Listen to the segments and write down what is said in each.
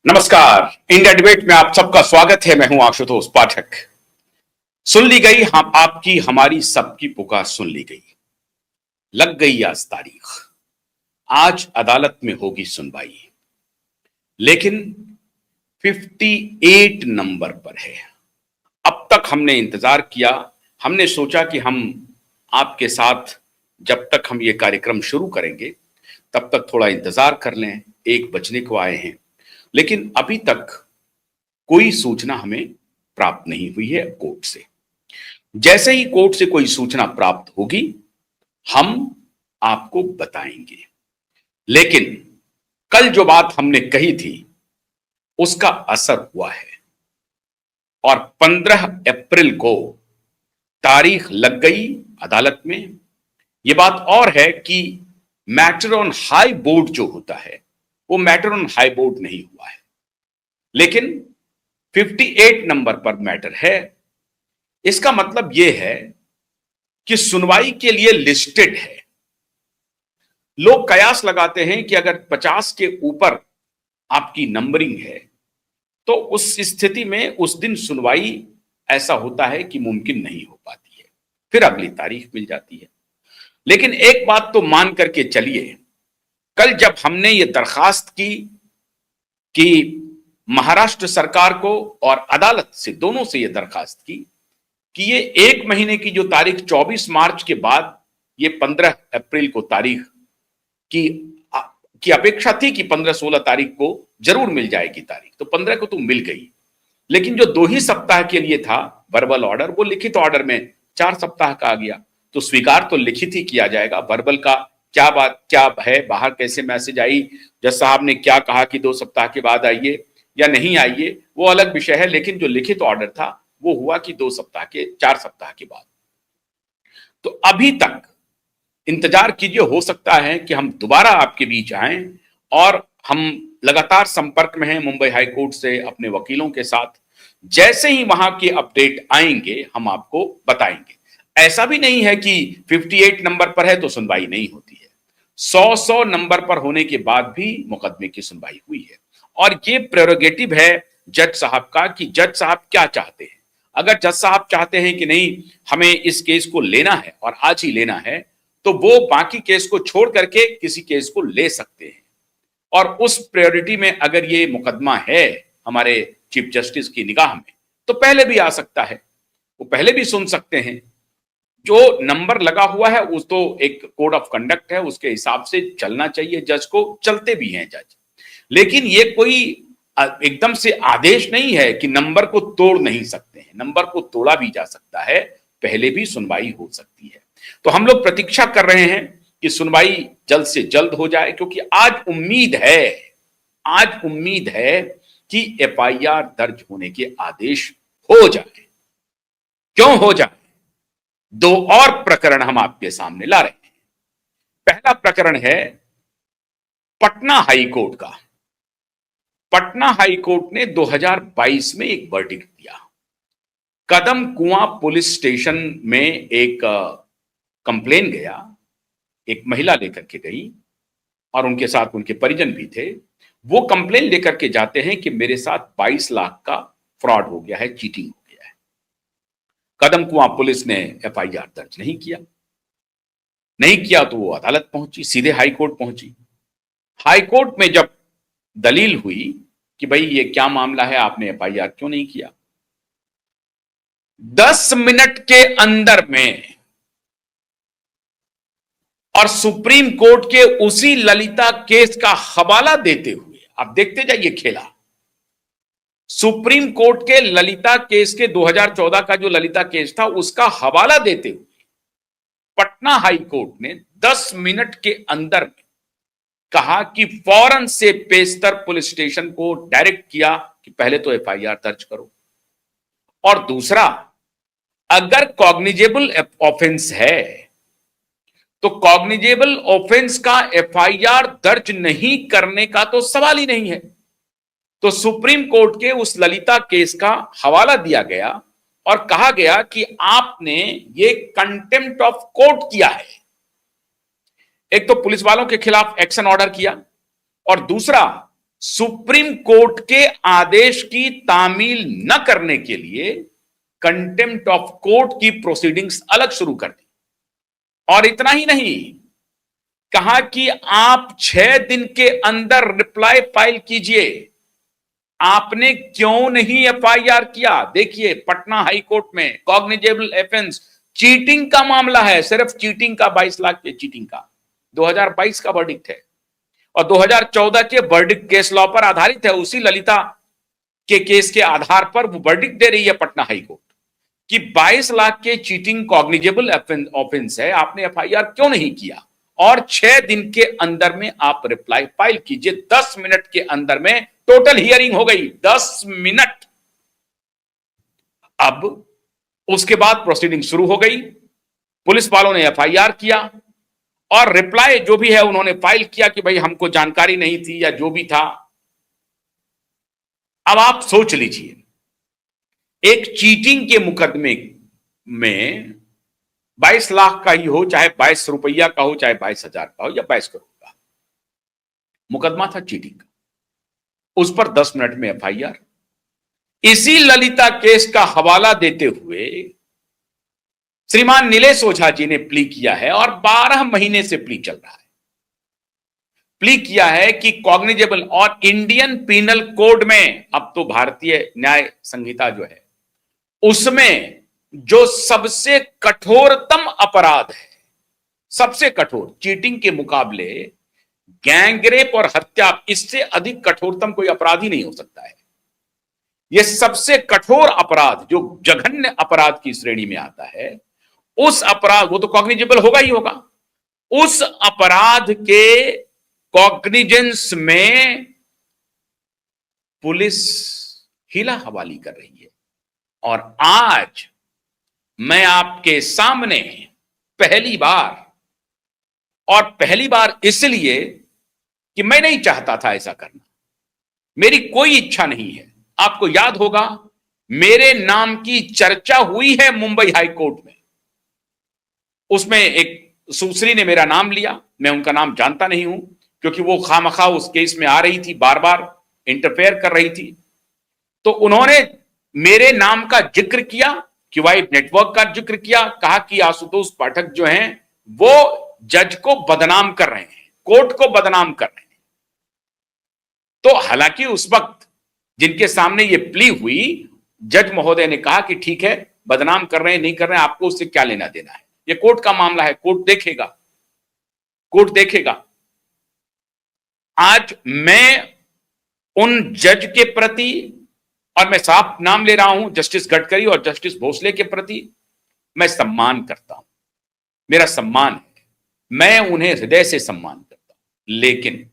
नमस्कार। India debate में आप सबका स्वागत है। मैं हूं आशुतोष पाठक। सुन ली गई हम आपकी हमारी सबकी पुकार सुन ली गई। लग गई आज तारीख, आज अदालत में होगी सुनवाई। लेकिन 58 नंबर पर है। अब तक हमने इंतजार किया, हमने सोचा कि हम आपके साथ जब तक हम ये कार्यक्रम शुरू करेंगे तब तक थोड़ा इंतजार कर लें। 1 बजने को आए हैं, लेकिन अभी तक कोई सूचना हमें प्राप्त नहीं हुई है कोर्ट से। जैसे ही कोर्ट से कोई सूचना प्राप्त होगी हम आपको बताएंगे। लेकिन कल जो बात हमने कही थी उसका असर हुआ है और 15 अप्रैल को तारीख लग गई अदालत में। यह बात और है कि मैटर ऑन हाई बोर्ड जो होता है वो मैटर ऑन हाई बोर्ड नहीं हुआ है, लेकिन 58 नंबर पर मैटर है। इसका मतलब यह है कि सुनवाई के लिए लिस्टेड है। लोग कयास लगाते हैं कि अगर 50 के ऊपर आपकी नंबरिंग है तो उस स्थिति में उस दिन सुनवाई ऐसा होता है कि मुमकिन नहीं हो पाती है, फिर अगली तारीख मिल जाती है। लेकिन एक बात तो मान करके चलिए, कल जब हमने ये दरखास्त की कि महाराष्ट्र सरकार को और अदालत से, दोनों से यह दरखास्त की कि ये 1 महीने की जो तारीख 24 मार्च के बाद ये 15 अप्रैल को तारीख की अपेक्षा थी कि 15-16 तारीख को जरूर मिल जाएगी तारीख, तो 15 को तो मिल गई। लेकिन जो 2 ही सप्ताह के लिए था वर्बल ऑर्डर, वो लिखित ऑर्डर में 4 सप्ताह का आ गया। तो स्वीकार तो लिखित ही किया जाएगा, वर्बल का क्या बात क्या है, बाहर कैसे मैसेज आई, जज साहब ने क्या कहा कि 2 सप्ताह के बाद आइए या नहीं आइए, वो अलग विषय है। लेकिन जो लिखित ऑर्डर था वो हुआ कि 4 सप्ताह के बाद। तो अभी तक इंतजार कीजिए, हो सकता है कि हम दोबारा आपके बीच आएं और हम लगातार संपर्क में हैं मुंबई हाई कोर्ट से अपने वकीलों के साथ। जैसे ही वहां के अपडेट आएंगे हम आपको बताएंगे। ऐसा भी नहीं है कि 58 नंबर पर है तो सुनवाई नहीं होती है। 100 नंबर पर होने के बाद भी मुकदमे की सुनवाई हुई है और ये प्रेरोगेटिव है जज साहब का कि जज साहब क्या चाहते हैं। अगर जज साहब चाहते हैं कि नहीं हमें इस केस को लेना है और आज ही लेना है, तो वो बाकी केस को छोड़ करके किसी केस को ले सकते हैं। और उस प्रायोरिटी में अगर ये मुकदमा है हमारे चीफ जस्टिस की निगाह में तो पहले भी आ सकता है, वो पहले भी सुन सकते हैं। जो नंबर लगा हुआ है उस तो एक कोड ऑफ कंडक्ट है, उसके हिसाब से चलना चाहिए जज को, चलते भी हैं जज। लेकिन ये कोई एकदम से आदेश नहीं है कि नंबर को तोड़ नहीं सकते हैं, नंबर को तोड़ा भी जा सकता है, पहले भी सुनवाई हो सकती है। तो हम लोग प्रतीक्षा कर रहे हैं कि सुनवाई जल्द से जल्द हो जाए, क्योंकि आज उम्मीद है कि एफआईआर दर्ज होने के आदेश हो जाए। क्यों हो जाए? 2 और प्रकरण हम आपके सामने ला रहे हैं। पहला प्रकरण है पटना हाई कोर्ट का। पटना हाई कोर्ट ने 2022 में एक वर्डिक्ट दिया। कदम कुआं पुलिस स्टेशन में एक कंप्लेन गया, एक महिला लेकर के गई और उनके साथ उनके परिजन भी थे। वो कंप्लेन लेकर के जाते हैं कि मेरे साथ 22 लाख का फ्रॉड हो गया है, चीटिंग हो गया है। कदम कुआं पुलिस ने एफआईआर दर्ज नहीं किया तो वो अदालत पहुंची, सीधे हाई कोर्ट पहुंची। हाई कोर्ट में जब दलील हुई कि भाई ये क्या मामला है, आपने एफआईआर क्यों नहीं किया, 10 मिनट के अंदर में और सुप्रीम कोर्ट के उसी ललिता केस का हवाला देते हुए, आप देखते जाइए खेला, सुप्रीम कोर्ट के ललिता केस के 2014 का जो ललिता केस था उसका हवाला देते हुए पटना हाई कोर्ट ने 10 मिनट के अंदर में कहा कि फौरन से पेस्तर पुलिस स्टेशन को डायरेक्ट किया कि पहले तो एफआईआर दर्ज करो, और दूसरा, अगर कॉग्निजेबल ऑफेंस है तो कॉग्निजेबल ऑफेंस का एफआईआर दर्ज नहीं करने का तो सवाल ही नहीं है। तो सुप्रीम कोर्ट के उस ललिता केस का हवाला दिया गया और कहा गया कि आपने ये कंटेम्प्ट ऑफ कोर्ट किया है। एक तो पुलिस वालों के खिलाफ एक्शन ऑर्डर किया और दूसरा सुप्रीम कोर्ट के आदेश की तामील न करने के लिए कंटेम्प्ट ऑफ कोर्ट की प्रोसीडिंग्स अलग शुरू कर दी। और इतना ही नहीं, कहा कि आप 6 दिन के अंदर रिप्लाई फाइल कीजिए। आपने क्यों नहीं एफआईआर किया? देखिए, पटना हाई कोर्ट में कॉग्निजेबल ऑफेंस चीटिंग का मामला है, सिर्फ चीटिंग का, 22 लाख के चीटिंग का। 2022 का वर्डिक्ट है और 2014 के वर्डिक्ट केस लॉ पर आधारित है। उसी ललिता के केस के आधार पर वो वर्डिक्ट दे रही है पटना हाई कोर्ट कि 22 लाख के चीटिंग कॉग्निजेबल ऑफेंस है, आपने एफआईआर क्यों नहीं किया? और 6 दिन के अंदर में आप रिप्लाई फाइल कीजिए। 10 मिनट के अंदर में टोटल हियरिंग हो गई, 10 मिनट। अब उसके बाद प्रोसीडिंग शुरू हो गई, पुलिस वालों ने एफआईआर किया और रिप्लाई जो भी है उन्होंने फाइल किया कि भाई हमको जानकारी नहीं थी या जो भी था। अब आप सोच लीजिए, एक चीटिंग के मुकदमे में 22 लाख का ही हो, चाहे 22 रुपया का हो, चाहे 22,000 का हो या 22 करोड़ का, मुकदमा था चीटिंग का, उस पर 10 मिनट में एफआईआर। इसी ललिता केस का हवाला देते हुए श्रीमान नीलेश ओझा जी ने प्ली किया है और 12 महीने से प्ली चल रहा है। प्ली किया है कि कॉग्निजेबल और इंडियन पीनल कोड में, अब तो भारतीय न्याय संहिता जो है उसमें जो सबसे कठोरतम अपराध है, सबसे कठोर, चीटिंग के मुकाबले गैंगरेप और हत्या, इससे अधिक कठोरतम कोई अपराध ही नहीं हो सकता है। यह सबसे कठोर अपराध जो जघन्य अपराध की श्रेणी में आता है, उस अपराध, वो तो कॉग्निजेबल होगा ही होगा, उस अपराध के कॉग्निजेंस में पुलिस हिला हवाली कर रही है। और आज मैं आपके सामने पहली बार, और पहली बार इसलिए कि मैं नहीं चाहता था ऐसा करना, मेरी कोई इच्छा नहीं है। आपको याद होगा, मेरे नाम की चर्चा हुई है मुंबई हाई कोर्ट में, उसमें एक सुश्री ने मेरा नाम लिया, मैं उनका नाम जानता नहीं हूं क्योंकि वो खामखा उस केस में आ रही थी, बार बार इंटरफेयर कर रही थी। तो उन्होंने मेरे नाम का जिक्र किया, क्यूआइट नेटवर्क का जिक्र किया, कहा कि आशुतोष पाठक जो हैं वो जज को बदनाम कर रहे हैं, कोर्ट को बदनाम कर रहे हैं। तो हालांकि उस वक्त जिनके सामने ये प्ली हुई, जज महोदय ने कहा कि ठीक है, बदनाम कर रहे हैं नहीं कर रहे हैं, आपको उससे क्या लेना देना है, ये कोर्ट का मामला है, कोर्ट देखेगा, कोर्ट देखेगा। आज मैं उन जज के प्रति, और मैं साफ नाम ले रहा हूं, जस्टिस गडकरी और जस्टिस भोसले के प्रति मैं सम्मान करता हूं, मेरा सम्मान है, मैं उन्हें हृदय से सम्मान करता हूं। लेकिन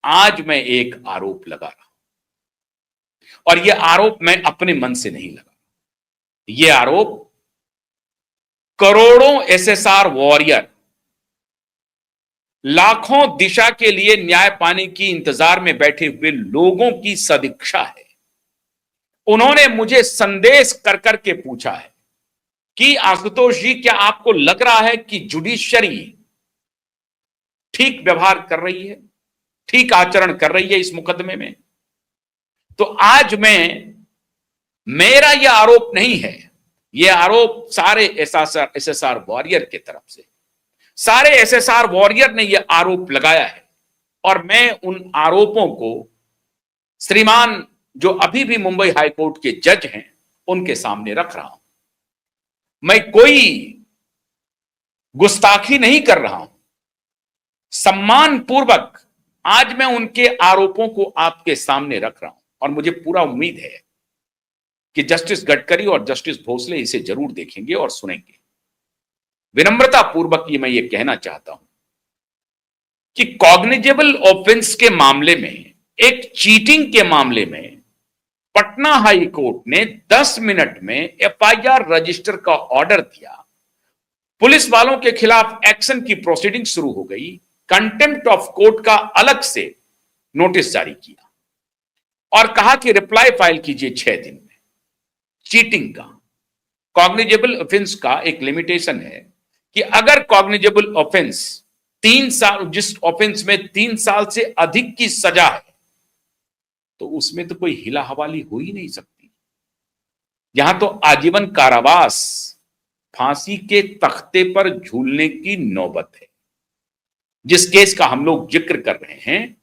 आज मैं एक आरोप लगा रहा हूं, और यह आरोप मैं अपने मन से नहीं लगा, यह आरोप करोड़ों एसएसआर वॉरियर, लाखों दिशा के लिए न्याय पाने की इंतजार में बैठे हुए लोगों की सदिच्छा है। उन्होंने मुझे संदेश कर करके पूछा है कि आशुतोष जी, क्या आपको लग रहा है कि जुडिशरी ठीक व्यवहार कर रही है, ठीक आचरण कर रही है इस मुकदमे में? तो आज मेरा यह आरोप नहीं है, यह आरोप सारे एसएसआर वॉरियर की तरफ से, सारे एसएसआर वॉरियर ने यह आरोप लगाया है। और मैं उन आरोपों को श्रीमान जो अभी भी मुंबई हाई कोर्ट के जज हैं उनके सामने रख रहा हूं। मैं कोई गुस्ताखी नहीं कर रहा हूं, सम्मान पूर्वक आज मैं उनके आरोपों को आपके सामने रख रहा हूं। और मुझे पूरा उम्मीद है कि जस्टिस गडकरी और जस्टिस भोसले इसे जरूर देखेंगे और सुनेंगे। विनम्रता पूर्वक ये मैं ये कहना चाहता हूं कि कॉग्निजेबल ऑफेंस के मामले में, एक चीटिंग के मामले में पटना हाई कोर्ट ने 10 मिनट में एफआईआर रजिस्टर का ऑर्डर दिया, पुलिस वालों के खिलाफ एक्शन की प्रोसीडिंग शुरू हो गई, कंटेम्प्ट ऑफ कोर्ट का अलग से नोटिस जारी किया और कहा कि रिप्लाई फाइल कीजिए 6 दिन में। चीटिंग का, कॉग्निजेबल ऑफेंस का एक लिमिटेशन है कि अगर कॉग्निजेबल ऑफेंस 3 साल, जिस ऑफेंस में 3 साल से अधिक की सजा है, तो उसमें तो कोई हिला हवाली हो ही नहीं सकती। यहां तो आजीवन कारावास, फांसी के तख्ते पर झूलने की नौबत है। जिस केस का हम लोग जिक्र कर रहे हैं,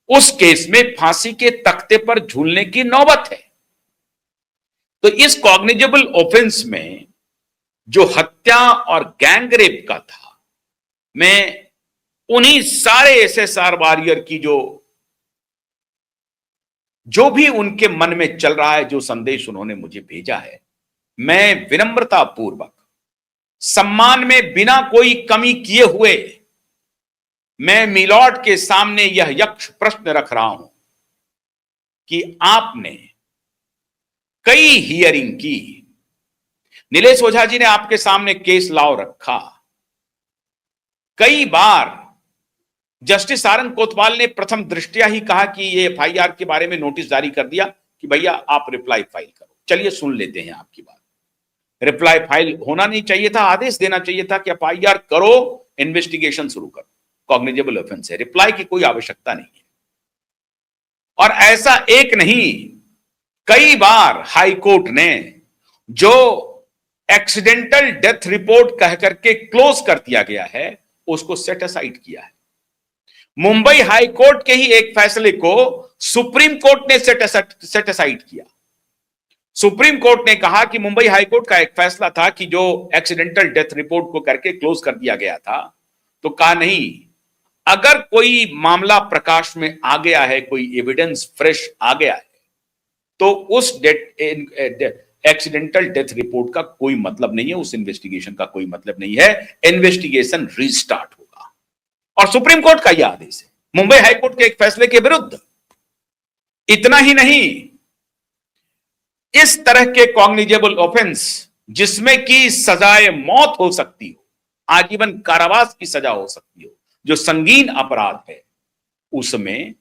उस केस में फांसी के तख्ते पर झूलने की नौबत है। तो इस कॉग्निजेबल ऑफेंस में जो हत्या और गैंगरेप का था, मैं उन्हीं सारे एसएसआर वॉरियर की जो भी उनके मन में चल रहा है, जो संदेश उन्होंने मुझे भेजा है, मैं विनम्रता पूर्वक, सम्मान में बिना कोई कमी किए हुए, मैं मिलॉर्ड के सामने यह यक्ष प्रश्न रख रहा हूं कि आपने कई हियरिंग की, नीलेश ओझा जी ने आपके सामने केस लाओ रखा, कई बार जस्टिस सारंग कोतवाल ने प्रथम दृष्टया ही कहा कि ये एफआईआर के बारे में नोटिस जारी कर दिया कि भैया आप रिप्लाई फाइल करो। चलिए सुन लेते हैं आपकी बात। रिप्लाई फाइल होना नहीं चाहिए था, आदेश देना चाहिए था कि एफआईआर करो, इन्वेस्टिगेशन शुरू करो, कॉग्निजेबल ऑफेंस है, रिप्लाई की कोई आवश्यकता नहीं है। और ऐसा एक नहीं, कई बार हाई कोर्ट ने जो एक्सीडेंटल डेथ रिपोर्ट कह करके क्लोज कर दिया गया है, उसको सेट असाइड किया है। मुंबई हाई कोर्ट के ही एक फैसले को सुप्रीम कोर्ट ने सेट असाइड किया। सुप्रीम कोर्ट ने कहा कि मुंबई हाई कोर्ट का एक फैसला था कि जो एक्सीडेंटल डेथ रिपोर्ट को करके क्लोज कर दिया गया था, तो कहा नहीं, अगर कोई मामला प्रकाश में आ गया है, कोई एविडेंस फ्रेश आ गया है, तो उस एक्सीडेंटल डेथ रिपोर्ट का कोई मतलब नहीं है, उस इन्वेस्टिगेशन का कोई मतलब नहीं है, इन्वेस्टिगेशन रीस्टार्ट होगा। और सुप्रीम कोर्ट का यह आदेश है मुंबई हाई कोर्ट के एक फैसले के विरुद्ध। इतना ही नहीं, इस तरह के कॉग्निजेबल ऑफेंस जिसमें कि सजाए मौत हो सकती हो, आजीवन कारावास की सजा हो सकती हो, जो संगीन अपराध है, उसमें